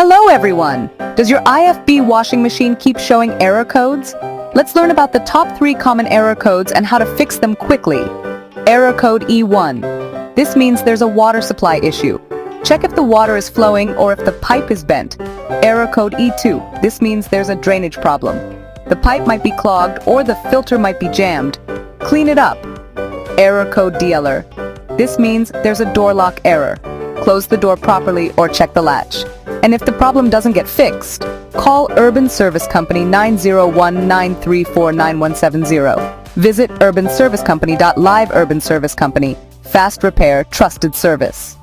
Hello everyone! Does your Ifb washing machine keep showing error codes? Let's learn about the top 3 common error codes and how to fix them quickly. Error code E1. This means there's a water supply issue. Check if the water is flowing or if the pipe is bent. Error code E2. This means there's a drainage problem. The pipe might be clogged or the filter might be jammed. Clean it up. Error code DLR. This means there's a door lock error. Close the door properly or check the latch. And if the problem doesn't get fixed, call Uurban Service Company 901-934-9170. Visit urbanservicecompany.live. Uurban Service Company. Fast repair, trusted service.